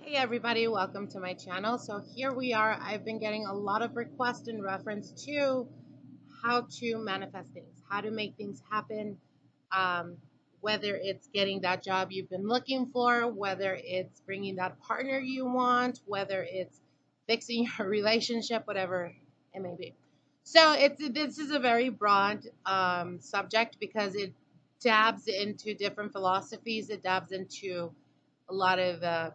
Hey everybody, welcome to my channel. So here we are. I've been getting a lot of requests in reference to how to manifest things, how to make things happen, um, whether it's getting that job you've been looking for, whether it's bringing that partner you want, whether it's fixing your relationship, whatever it may be. So this is a very broad subject because it dabs into different philosophies. It dabs into a lot of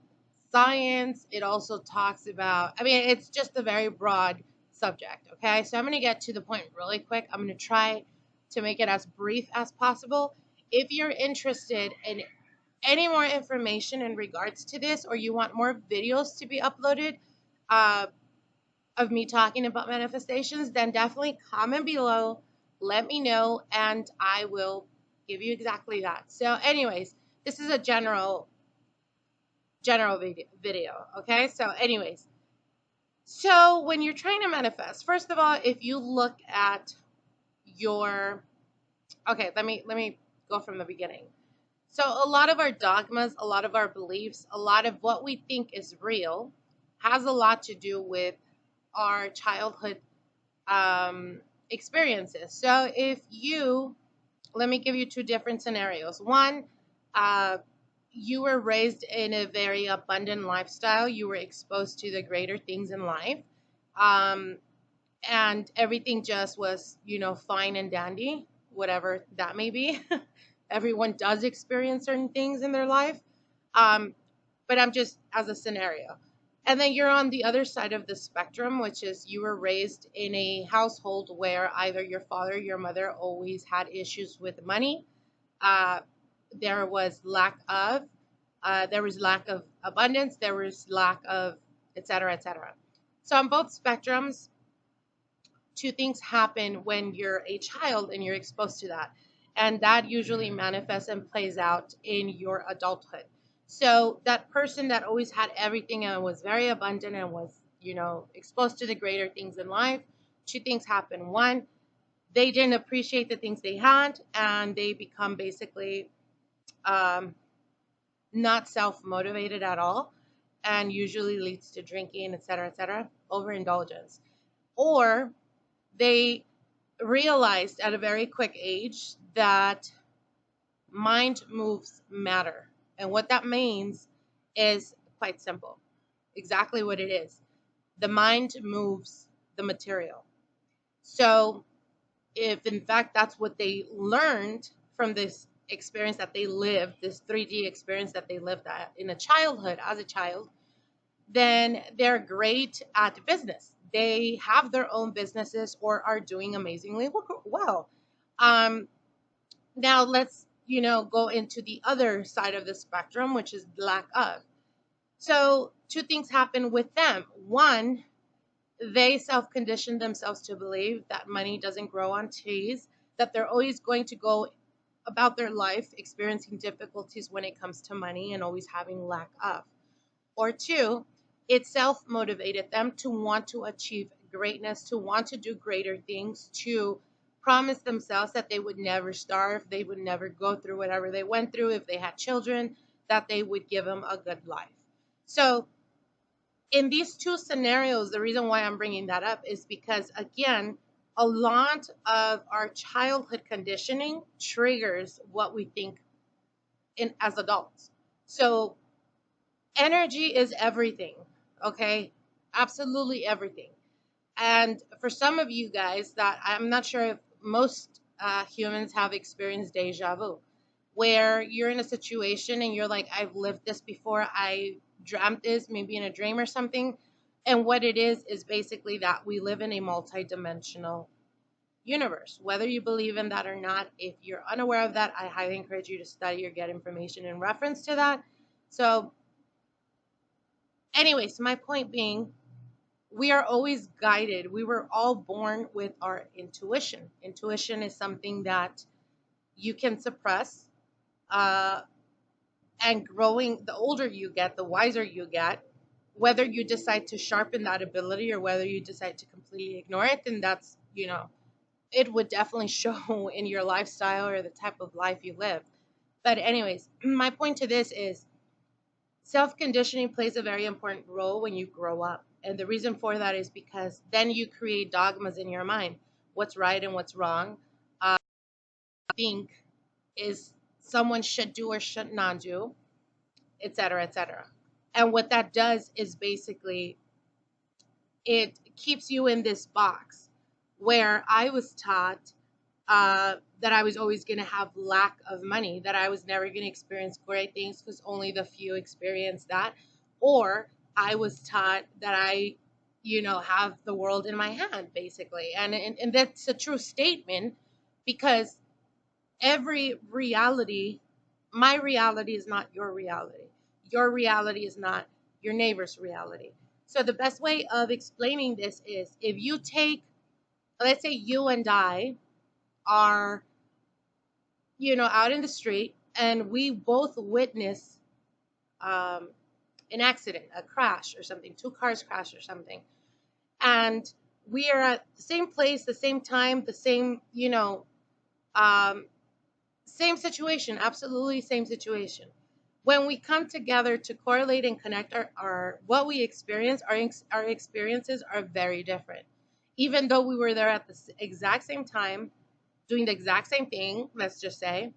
science. It also talks about, it's just a very broad subject. Okay. So I'm going to get to the point really quick. I'm going to try to make it as brief as possible. If you're interested in any more information in regards to this, or you want more videos to be uploaded uh, of me talking about manifestations, then definitely comment below. Let me know, and I will give you exactly that. So, anyways, this is a general video. Okay. So anyways, so when you're trying to manifest, first of all, if you look at your, okay, let me go from the beginning. So a lot of our dogmas, a lot of our beliefs, a lot of what we think is real has a lot to do with our childhood um, experiences. So if you, let me give you two different scenarios. One, uh, you were raised in a very abundant lifestyle. You were exposed to the greater things in life. Um, and everything just was, fine and dandy, whatever that may be. Everyone does experience certain things in their life. Um, but I'm just as a scenario. And then you're on the other side of the spectrum, which is you were raised in a household where either your father or your mother always had issues with money. Uh, there was lack of abundance, there was lack of, etc., etc. So on both spectrums, two things happen when you're a child and you're exposed to that. And that usually manifests and plays out in your adulthood. So that person that always had everything and was very abundant and was, exposed to the greater things in life, two things happen. One, they didn't appreciate the things they had, and they become basically um, not self motivated at all, and usually leads to drinking, etc., overindulgence. Or they realized at a very quick age that mind moves matter. And what that means is quite simple, exactly what it is. The mind moves the material. So, if in fact that's what they learned from this experience that they lived, this 3D experience that they lived at in a childhood as a child, then they're great at business. They have their own businesses or are doing amazingly well. Um, Now let's, go into the other side of the spectrum, which is lack of. So two things happen with them. One, they self condition themselves to believe that money doesn't grow on trees, that they're always going to go about their life experiencing difficulties when it comes to money and always having lack of. Or two, it self motivated them to want to achieve greatness, to want to do greater things, to promise themselves that they would never starve, they would never go through whatever they went through if they had children, that they would give them a good life. So, in these two scenarios, the reason why I'm bringing that up is because, again, a lot of our childhood conditioning triggers what we think in as adults. So energy is everything, okay? Absolutely everything. And for some of you guys, that I'm not sure if most humans have experienced deja vu, where you're in a situation and you're like, I've lived this before, I dreamt this, maybe in a dream or something. And what it is basically that we live in a multidimensional universe. Whether you believe in that or not, if you're unaware of that, I highly encourage you to study or get information in reference to that. So, anyways, my point being, we are always guided. We were all born with our intuition. Intuition is something that you can suppress. Uh, and growing, the older you get, the wiser you get. Whether you decide to sharpen that ability or whether you decide to completely ignore it, then that's, it would definitely show in your lifestyle or the type of life you live. But, anyways, my point to this is Self conditioning plays a very important role when you grow up. And the reason for that is because then you create dogmas in your mind, what's right and what's wrong. Think is someone should do or should not do, et cetera, et cetera. And what that does is basically it keeps you in this box where I was taught that I was always going to have lack of money, that I was never going to experience great things because only the few experience that. Or I was taught that I, have the world in my hand, basically. And that's a true statement because every reality, my reality is not your reality. Your reality is not your neighbor's reality. So the best way of explaining this is if you take, let's say you and I are, out in the street and we both witness um, an accident, a crash or something, two cars crash or something. And we are at the same place, the same time, the same, um, same situation, absolutely same situation. When we come together to correlate and connect our what we experience, our experiences are very different. Even though we were there at the exact same time, doing the exact same thing, let's just say,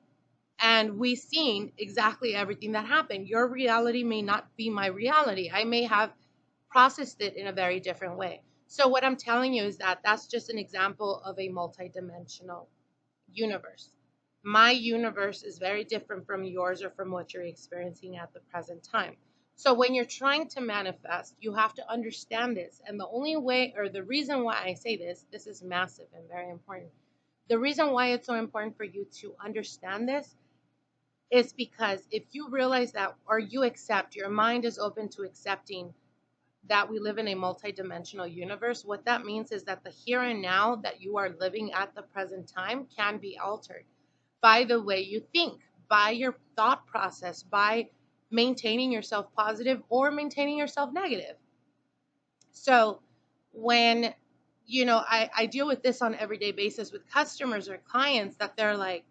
and we seen exactly everything that happened. Your reality may not be my reality. I may have processed it in a very different way. So what I'm telling you is that that's just an example of a multidimensional universe. My universe is very different from yours or from what you're experiencing at the present time. So when you're trying to manifest, you have to understand this. And the only way, or the reason why I say this is massive and very important. The reason why it's so important for you to understand this is because if you realize that, or you accept, your mind is open to accepting that we live in a multidimensional universe, what that means is that the here and now that you are living at the present time can be altered by the way you think, by your thought process, by maintaining yourself positive or maintaining yourself negative. So when I deal with this on an everyday basis with customers or clients that they're like,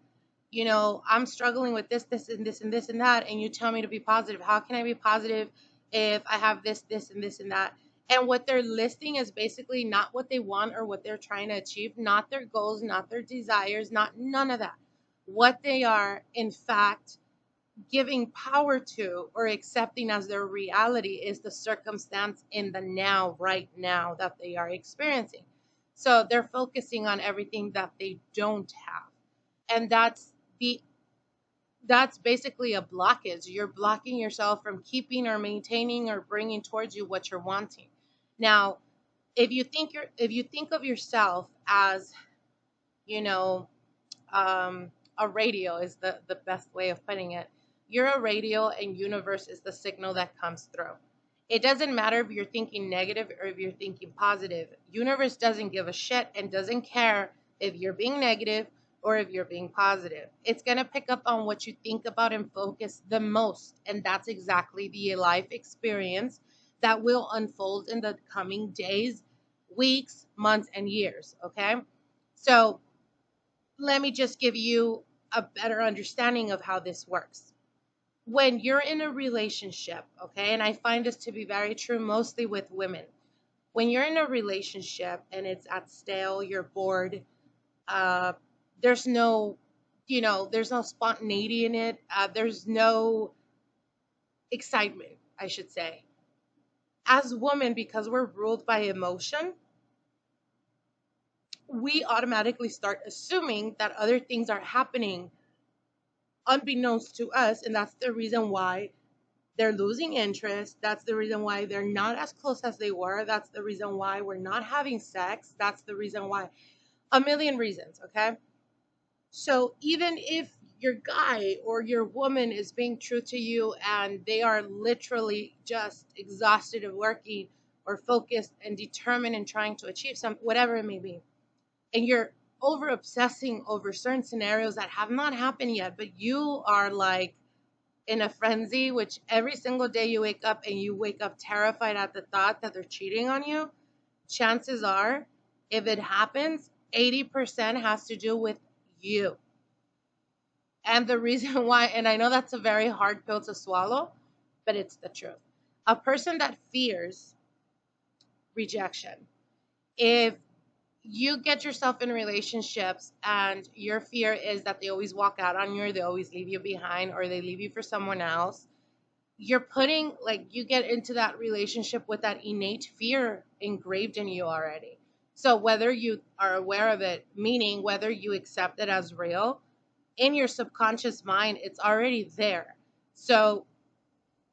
I'm struggling with this, and this, and this, and that. And you tell me to be positive. How can I be positive if I have this, and this, and that? And what they're listing is basically not what they want or what they're trying to achieve, not their goals, not their desires, not none of that. What they are, in fact, giving power to or accepting as their reality is the circumstance in the now, right now, that they are experiencing. So they're focusing on everything that they don't have. And the that's basically a blockage. You're blocking yourself from keeping or maintaining or bringing towards you what you're wanting. Now, if you think of yourself as, you know, a radio is the best way of putting it. You're a radio and universe is the signal that comes through. It doesn't matter if you're thinking negative or if you're thinking positive. Universe doesn't give a shit and doesn't care if you're being negative or if you're being positive. It's going to pick up on what you think about and focus the most. And that's exactly the life experience that will unfold in the coming days, weeks, months, and years. Okay. So let me just give you a better understanding of how this works. When you're in a relationship, okay, and I find this to be very true mostly with women. When you're in a relationship and it's at stale, you're bored, uh, there's no, there's no spontaneity in it. There's no excitement, I should say. As women, because we're ruled by emotion, we automatically start assuming that other things are happening unbeknownst to us, and that's the reason why they're losing interest. That's the reason why they're not as close as they were. That's the reason why we're not having sex. That's the reason why. A million reasons, okay? So even if your guy or your woman is being true to you and they are literally just exhausted of working or focused and determined in trying to achieve something, whatever it may be, and you're over obsessing over certain scenarios that have not happened yet, but you are like in a frenzy, which every single day you wake up and you wake up terrified at the thought that they're cheating on you, chances are, if it happens, 80% has to do with you. And the reason why, and I know that's a very hard pill to swallow, but it's the truth. A person that fears rejection, if you get yourself in relationships and your fear is that they always walk out on you, or they always leave you behind, or they leave you for someone else, you're putting, like, you get into that relationship with that innate fear engraved in you already. So whether you are aware of it, meaning whether you accept it as real, in your subconscious mind, it's already there. So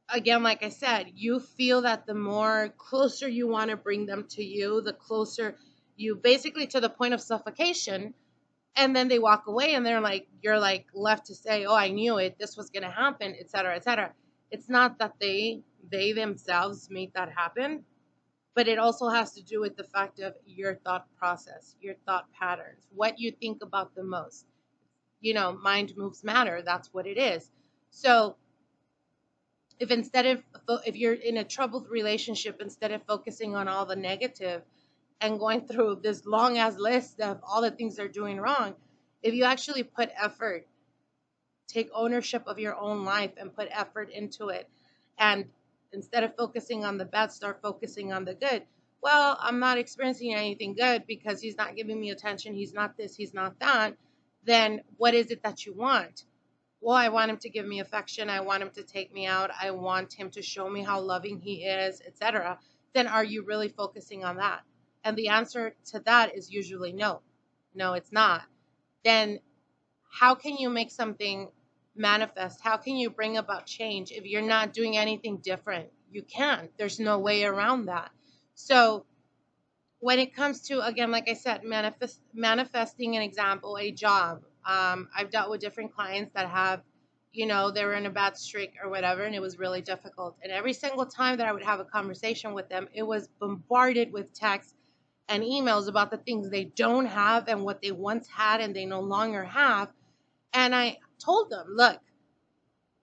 again, like I said, you feel that the more closer you want to bring them to you, the closer you, basically to the point of suffocation. And then they walk away and they're like, you're like left to say, oh, I knew it, this was going to happen, etc., etc. It's not that they themselves made that happen, but it also has to do with the fact of your thought process, your thought patterns, what you think about the most. Mind moves matter. That's what it is. So if you're in a troubled relationship, instead of focusing on all the negative and going through this long ass list of all the things they're doing wrong, if you actually put effort, take ownership of your own life and put effort into it, and instead of focusing on the bad, start focusing on the good. Well, I'm not experiencing anything good because he's not giving me attention, he's not this, he's not that. Then what is it that you want? Well, I want him to give me affection, I want him to take me out, I want him to show me how loving he is, etc. Then are you really focusing on that? And the answer to that is usually no. No, it's not. Then how can you make something manifest? How can you bring about change if you're not doing anything different? You can't. There's no way around that. So when it comes to, again, like I said, manifesting an example, a job, I've dealt with different clients that have, they were in a bad streak or whatever, and it was really difficult. And every single time that I would have a conversation with them, it was bombarded with texts and emails about the things they don't have and what they once had and they no longer have. And I told them, look,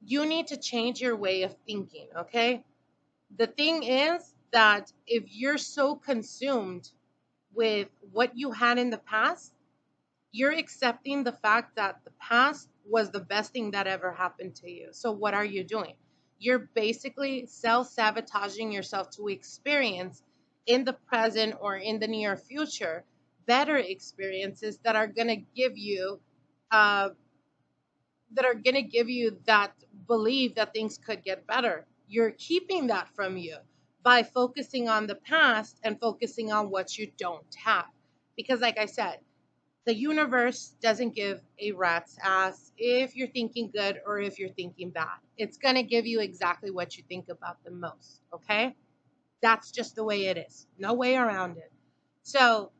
you need to change your way of thinking, okay? The thing is that if you're so consumed with what you had in the past, you're accepting the fact that the past was the best thing that ever happened to you. So what are you doing? You're basically self-sabotaging yourself to experience in the present or in the near future better experiences that are going to give you uh, that belief that things could get better. You're keeping that from you by focusing on the past and focusing on what you don't have. Because, like I said, the universe doesn't give a rat's ass if you're thinking good or if you're thinking bad. It's going to give you exactly what you think about the most. Okay? That's just the way it is. No way around it. So,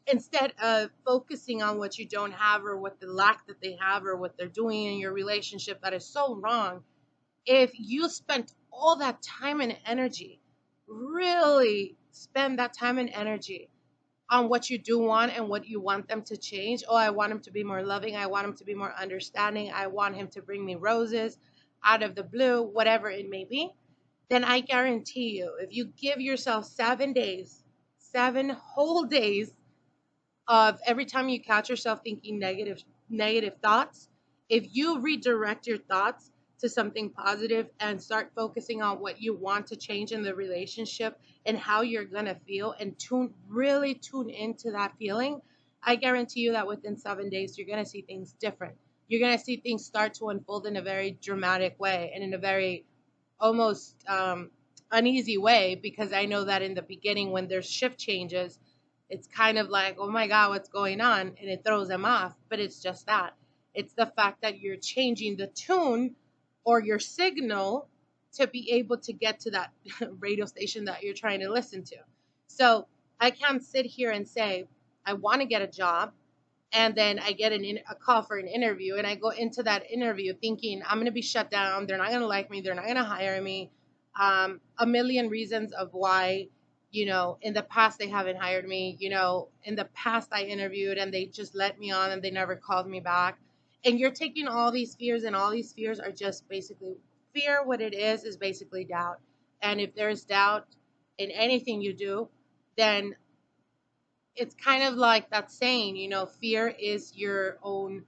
instead of focusing on what you don't have or what the lack that they have or what they're doing in your relationship that is so wrong, if you spent all that time and energy, really spend that time and energy on what you do want and what you want them to change. Oh, I want him to be more loving, I want him to be more understanding, I want him to bring me roses out of the blue, whatever it may be, then I guarantee you, if you give yourself 7 days, 7 whole days of every time you catch yourself thinking negative thoughts, if you redirect your thoughts to something positive and start focusing on what you want to change in the relationship and how you're going to feel, and really tune into that feeling, I guarantee you that within 7 days you're going to see things different. You're going to see things start to unfold in a very dramatic way and in a very almost uneasy way, because I know that in the beginning when there's shift changes, it's kind of like, oh my God, what's going on? And it throws them off. But it's just that. It's the fact that you're changing the tune or your signal to be able to get to that radio station that you're trying to listen to. So I can't sit here and say, I want to get a job, and then I get a call for an interview, and I go into that interview thinking I'm going to be shut down. They're not going to like me. They're not going to hire me. A million reasons of why, in the past they haven't hired me. In the past I interviewed and they just let me on and they never called me back. And you're taking all these fears, and all these fears are just basically fear. What it is basically doubt. And if there's doubt in anything you do, then it's kind of like that saying, fear is your own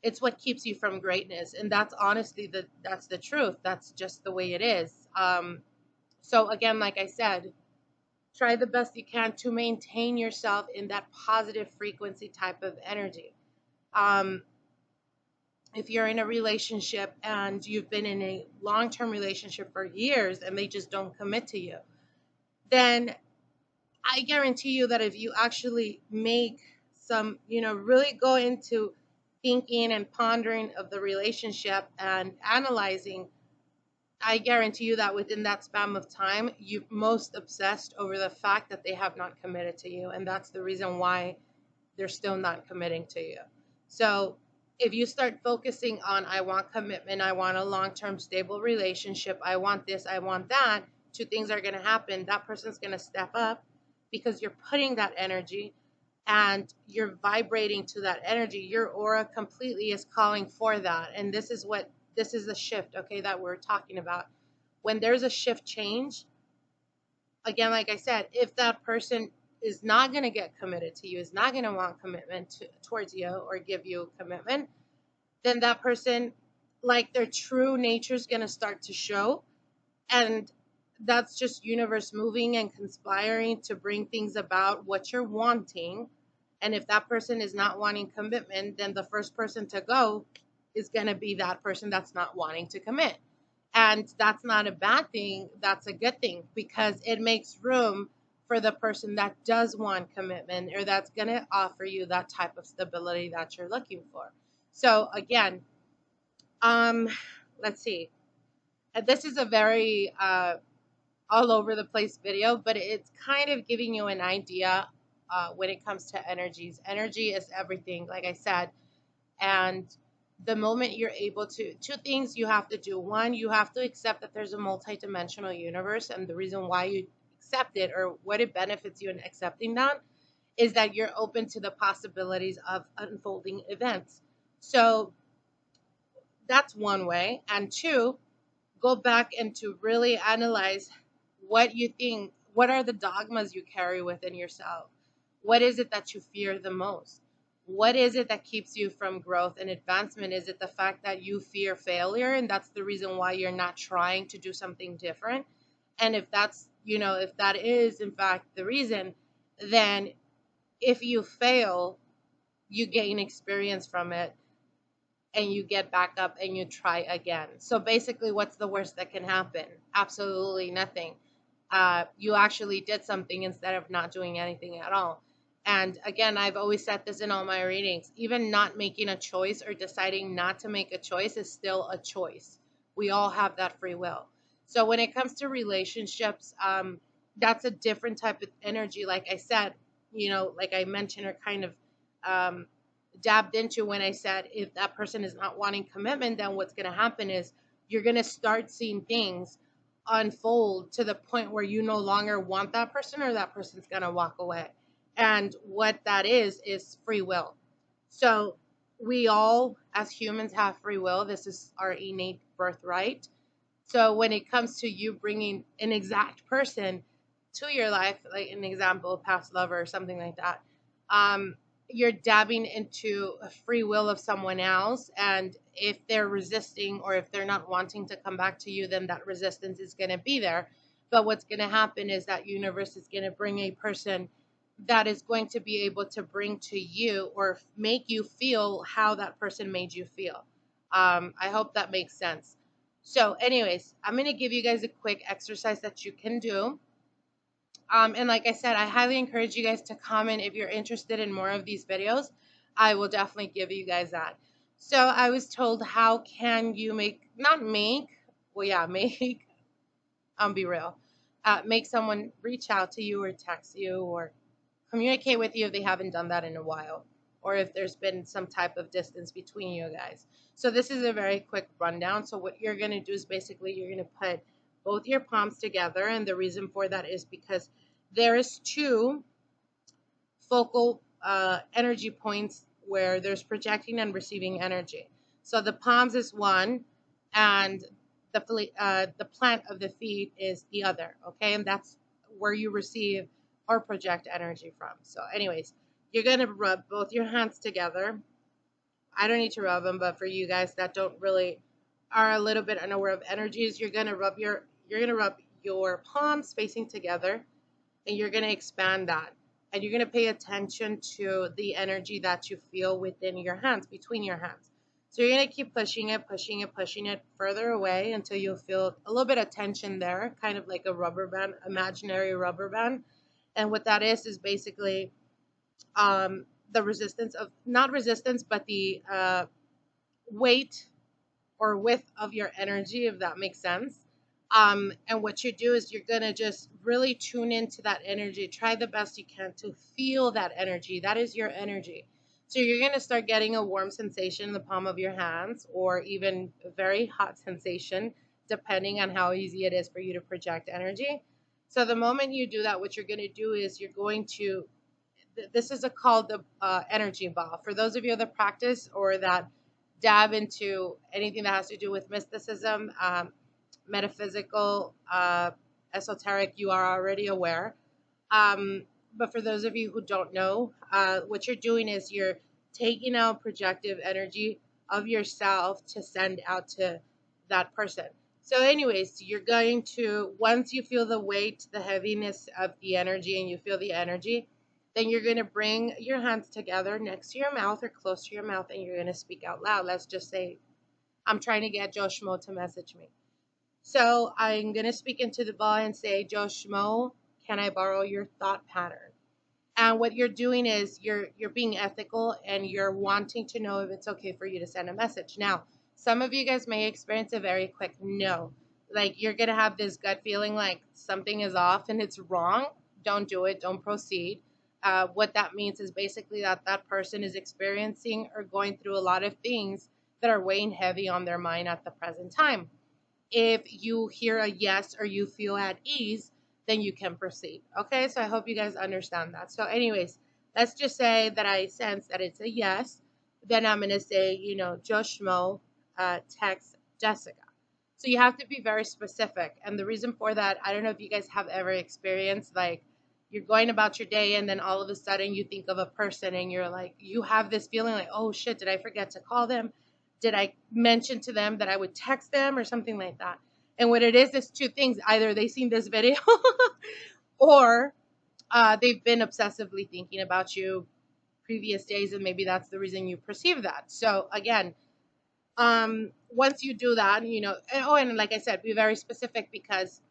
It's what keeps you from greatness, and that's honestly that's the truth. That's just the way it is. So again, like I said, try the best you can to maintain yourself in that positive frequency type of energy. Um, if you're in a relationship and you've been in a long-term relationship for years and they just don't commit to you, then I guarantee you that if you actually make some, really go into thinking and pondering of the relationship and analyzing, I guarantee you that within that span of time, you're most obsessed over the fact that they have not committed to you. And that's the reason why they're still not committing to you. So if you start focusing on, I want commitment, I want a long term stable relationship, I want this, I want that, two things are going to happen. That person's going to step up because you're putting that energy and you're vibrating to that energy. Your aura completely is calling for that. And this is the shift, okay, that we're talking about. When there's a shift change, again, like I said, if that person is not going to get committed to you, is not going to want commitment towards you or give you commitment, then that person, like their true nature is going to start to show. And that's just universe moving and conspiring to bring things about what you're wanting. And if that person is not wanting commitment, then the first person to go is going to be that person that's not wanting to commit. And that's not a bad thing. That's a good thing because it makes room for the person that does want commitment or that's going to offer you that type of stability that you're looking for. So again, um, let's see. This is a very all over the place video, but it's kind of giving you an idea when it comes to energies. Energy is everything, like I said. And the moment you're able to, two things you have to do. One, you have to accept that there's a multidimensional universe, and the reason why you accept it or what it benefits you in accepting that is that you're open to the possibilities of unfolding events. So that's one way. And two, go back and to really analyze what you think, what are the dogmas you carry within yourself? What is it that you fear the most? What is it that keeps you from growth and advancement? Is it the fact that you fear failure and that's the reason why you're not trying to do something different? And if that's, if that is in fact the reason, then if you fail, you gain experience from it and you get back up and you try again. So basically, what's the worst that can happen? Absolutely nothing. You actually did something instead of not doing anything at all. And again, I've always said this in all my readings, even not making a choice or deciding not to make a choice is still a choice. We all have that free will. So when it comes to relationships, that's a different type of energy. Like I said, like I mentioned or kind of dabbed into when I said if that person is not wanting commitment, then what's going to happen is you're going to start seeing things unfold to the point where you no longer want that person or that person's going to walk away. And what that is free will. So we all as humans have free will. This is our innate birthright. So when it comes to you bringing an exact person to your life, like an example, a past lover or something like that, you're dabbing into a free will of someone else. And if they're resisting or if they're not wanting to come back to you, then that resistance is going to be there. But what's going to happen is that universe is going to bring a person that is going to be able to bring to you or make you feel how that person made you feel. I hope that makes sense. So anyways, I'm going to give you guys a quick exercise that you can do. And like I said, I highly encourage you guys to comment if you're interested in more of these videos. I will definitely give you guys that. So I was told, how can you make, not make, well, yeah, make, be real, make someone reach out to you or text you or communicate with you if they haven't done that in a while, or if there's been some type of distance between you guys. So this is a very quick rundown. So what you're going to do is basically you're going to put both your palms together, and the reason for that is because there is two focal energy points where there's projecting and receiving energy. So the palms is one, and the plant of the feet is the other. Okay, and that's where you receive or project energy from. So, anyways, you're gonna rub both your hands together. I don't need to rub them, but for you guys that don't really are a little bit unaware of energies, you're gonna rub your palms facing together, and you're gonna expand that, and you're gonna pay attention to the energy that you feel within your hands, between your hands. So you're gonna keep pushing it further away until you feel a little bit of tension there, kind of like a rubber band, imaginary rubber band. And what that is basically the resistance of, not resistance, but the weight or width of your energy, if that makes sense. And what you do is you're going to just really tune into that energy. Try the best you can to feel that energy. That is your energy. So you're going to start getting a warm sensation in the palm of your hands, or even a very hot sensation, depending on how easy it is for you to project energy. So the moment you do that, what you're going to do is you're going to, this is called the energy ball. For those of you that practice or that dab into anything that has to do with mysticism, metaphysical, esoteric, you are already aware. But for those of you who don't know, what you're doing is you're taking out projective energy of yourself to send out to that person. So, anyways, you're going to, once you feel the weight, the heaviness of the energy, and you feel the energy, then you're going to bring your hands together next to your mouth or close to your mouth, and you're going to speak out loud. Let's just say, I'm trying to get Joe Schmo to message me. So I'm going to speak into the ball and say, Joe Schmo, can I borrow your thought pattern? And what you're doing is you're being ethical, and you're wanting to know if it's okay for you to send a message. Now, some of you guys may experience a very quick no. Like, you're going to have this gut feeling like something is off and it's wrong. Don't do it. Don't proceed. What that means is basically that that person is experiencing or going through a lot of things that are weighing heavy on their mind at the present time. If you hear a yes or you feel at ease, then you can proceed. Okay, so I hope you guys understand that. So, anyways, let's just say that I sense that it's a yes. Then I'm going to say, Joe Schmo, text Jessica. So you have to be very specific. And the reason for that, I don't know if you guys have ever experienced, like, you're going about your day and then all of a sudden you think of a person and you're like, you have this feeling like, oh shit, did I forget to call them? Did I mention to them that I would text them or something like that? And what it is two things. Either they seen this video or they've been obsessively thinking about you previous days, and maybe that's the reason you perceive that. So again, once you do that, and like I said, be very specific, because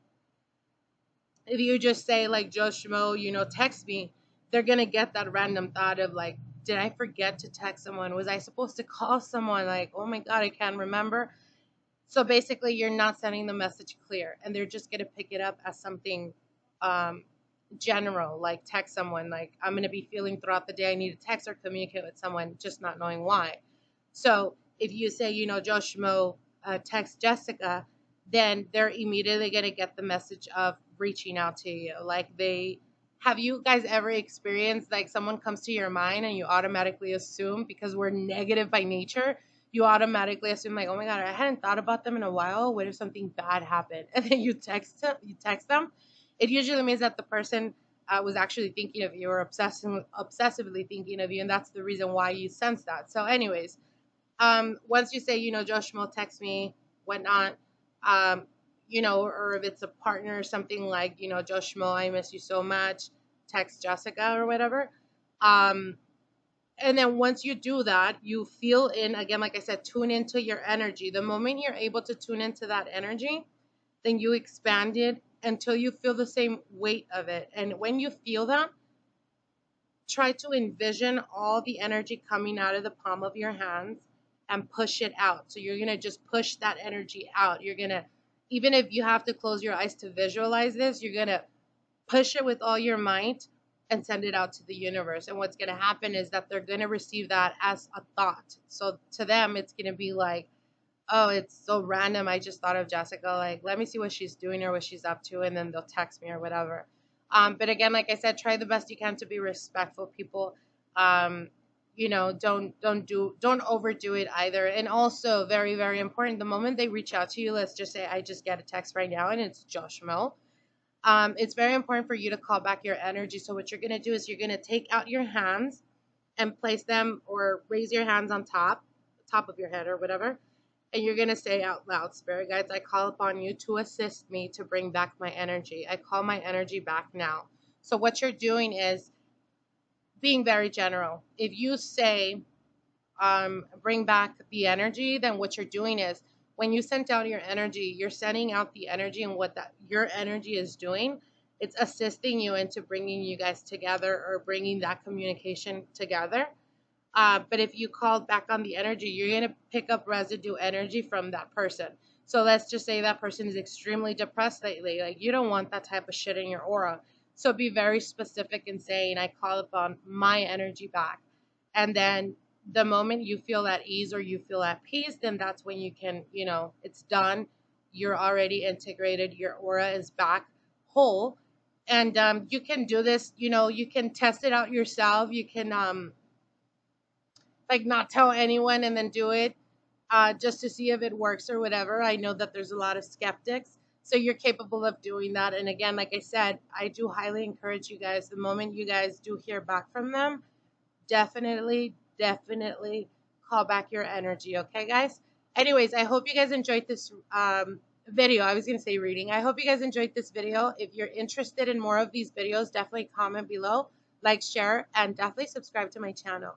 if you just say like Joe Schmo, text me, they're gonna get that random thought of like, did I forget to text someone? Was I supposed to call someone? Like, oh my God, I can't remember. So basically, you're not sending the message clear, and they're just gonna pick it up as something general, like text someone. Like, I'm gonna be feeling throughout the day I need to text or communicate with someone, just not knowing why. So if you say, Joe Schmo, text Jessica, then they're immediately gonna get the message of reaching out to you. Like, have you guys ever experienced like someone comes to your mind and you automatically assume, because we're negative by nature, you automatically assume like, oh my God, I hadn't thought about them in a while. What if something bad happened? And then you text them. It usually means that the person was actually thinking of you, or obsessively thinking of you, and that's the reason why you sense that. So, anyways, once you say, Joe Schmo, text me, whatnot, or if it's a partner or something like, Joe Schmo, I miss you so much, text Jessica or whatever. And then once you do that, you feel in, again, like I said, tune into your energy. The moment you're able to tune into that energy, then you expand it until you feel the same weight of it. And when you feel that, try to envision all the energy coming out of the palm of your hands and push it out. So you're going to just push that energy out. You're going to, even if you have to close your eyes to visualize this, you're going to push it with all your might and send it out to the universe. And what's going to happen is that they're going to receive that as a thought. So to them, it's going to be like, oh, it's so random. I just thought of Jessica. Like, let me see what she's doing or what she's up to. And then they'll text me or whatever. But again, like I said, try the best you can to be respectful, people. Don't overdo it either. And also, very, very important, the moment they reach out to you, let's just say I just get a text right now and it's Joe Schmo. It's very important for you to call back your energy. So what you're going to do is you're going to take out your hands and place them, or raise your hands on top, top of your head or whatever. And you're going to say out loud, Spirit guides, I call upon you to assist me to bring back my energy. I call my energy back now. So what you're doing is being very general. If you say, bring back the energy, then what you're doing is when you send out your energy, you're sending out the energy, and what that your energy is doing, it's assisting you into bringing you guys together or bringing that communication together. But if you called back on the energy, you're going to pick up residue energy from that person. So let's just say that person is extremely depressed lately. Like, you don't want that type of shit in your aura. So be very specific in saying, I call upon my energy back. And then the moment you feel at ease or you feel at peace, then that's when you can, it's done. You're already integrated. Your aura is back whole. And you can do this, you can test it out yourself. You can, like, not tell anyone and then do it just to see if it works or whatever. I know that there's a lot of skeptics, so you're capable of doing that. And again, like I said, I do highly encourage you guys, the moment you guys do hear back from them, definitely call back your energy. Okay, guys? Anyways, I hope you guys enjoyed this video. I was going to say reading. I hope you guys enjoyed this video. If you're interested in more of these videos, definitely comment below, like, share, and definitely subscribe to my channel.